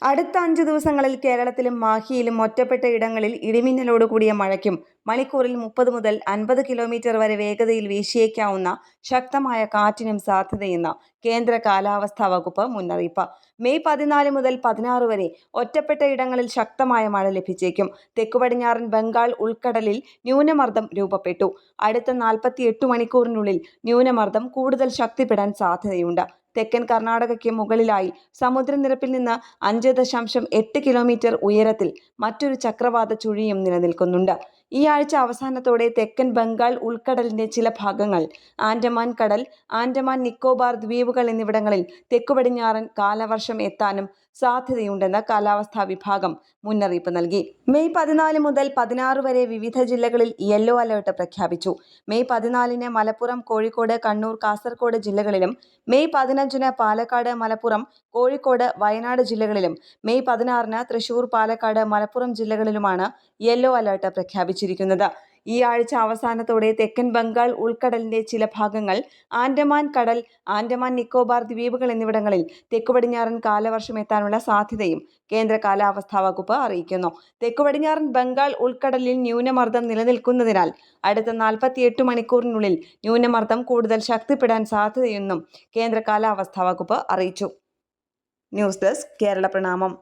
അടുത്ത 5 ദിവസങ്ങളിൽ കേരളത്തിലും മാഹിയിലും ഒറ്റപ്പെട്ട ഇടങ്ങളിൽ ഇടിമിന്നലോട് കൂടിയ മഴയ്ക്കും മണിക്കൂറിൽ 30 മുതൽ 50 കിലോമീറ്റർ വരെ വേഗതയിൽ വീശിയേക്കാവുന്ന ശക്തമായ കാറ്റിനും സാധ്യതയെന്ന് കേന്ദ്ര കാലാവസ്ഥാ വകുപ്പ് മുന്നറിയിപ്പ്. മെയ് 14 മുതൽ 16 വരെ ഒറ്റപ്പെട്ട ഇടങ്ങളിൽ ശക്തമായ മഴ ലഭിച്ചേക്കും. തെക്കുപടിഞ്ഞാറൻ ബംഗാൾ ഉൾക്കടലിൽ ന്യൂനമർദ്ദം രൂപപ്പെട്ടു. അടുത്ത 48 മണിക്കൂറിനുള്ളിൽ ന്യൂനമർദ്ദം കൂടുതൽ ശക്തിപ്പെടാൻ സാധ്യതയുണ്ട്. തെക്കൻ കർണാടകയ്ക്ക് മുകളിലായി സമുദ്രനിരപ്പിൽ നിന്ന് 5.8 കിലോമീറ്റർ ഉയരത്തിൽ മറ്റൊരു ചക്രവാത ചുഴിയും നിലനിൽക്കുന്നുണ്ട്. ഈ ആഴ്ച അവസാനത്തോടെ തെക്കൻ ബംഗാൾ ഉൾക്കടലിന്റെ ചില ഭാഗങ്ങൾ, ആൻഡമാൻ കടൽ, ആൻഡമാൻ നിക്കോബാർ ദ്വീപുകൾ എന്നിവിടങ്ങളിൽ തെക്കുപടിഞ്ഞാറൻ കാലവർഷം എത്താനും സാധ്യതയുണ്ടെന്ന് കാലാവസ്ഥാ വിഭാഗം മുന്നറിയിപ്പ് നൽകി. മെയ് 14 മുതൽ 16 വരെ വിവിധ ജില്ലകളിൽ യെല്ലോ അലർട്ട് പ്രഖ്യാപിച്ചു. മെയ് 14-ന് മലപ്പുറം, കോഴിക്കോട്, കണ്ണൂർ, കാസർഗോഡ് ജില്ലകളിലും മെയ് 15-ന് പാലക്കാട്, മലപ്പുറം, കോഴിക്കോട്, വയനാട് ജില്ലകളിലും മെയ് 16-ന് തൃശൂർ, പാലക്കാട്, മലപ്പുറം ജില്ലകളിലുമാണ് യെല്ലോ അലർട്ട് പ്രഖ്യാപിച്ചിരിക്കുന്നത്. ഈ ആഴ്ച അവസാനത്തോടെ തെക്കൻ ബംഗാൾ ഉൾക്കടലിന്റെ ചില ഭാഗങ്ങൾ, ആൻഡമാൻ കടൽ, ആൻഡമാൻ നിക്കോബാർ ദ്വീപുകൾ എന്നിവിടങ്ങളിൽ തെക്കുപടിഞ്ഞാറൻ കാലവർഷം എത്താനുള്ള സാധ്യതയും കേന്ദ്ര കാലാവസ്ഥാ വകുപ്പ് അറിയിക്കുന്നു. തെക്കുപടിഞ്ഞാറൻ ബംഗാൾ ഉൾക്കടലിൽ ന്യൂനമർദ്ദം നിലനിൽക്കുന്നതിനാൽ അടുത്ത 48 മണിക്കൂറിനുള്ളിൽ ന്യൂനമർദ്ദം കൂടുതൽ ശക്തിപ്പെടാൻ സാധ്യതയെന്നും കേന്ദ്ര കാലാവസ്ഥാ വകുപ്പ് അറിയിച്ചു. ന്യൂസ് ഡെസ്ക് കേരള പ്രണാമം.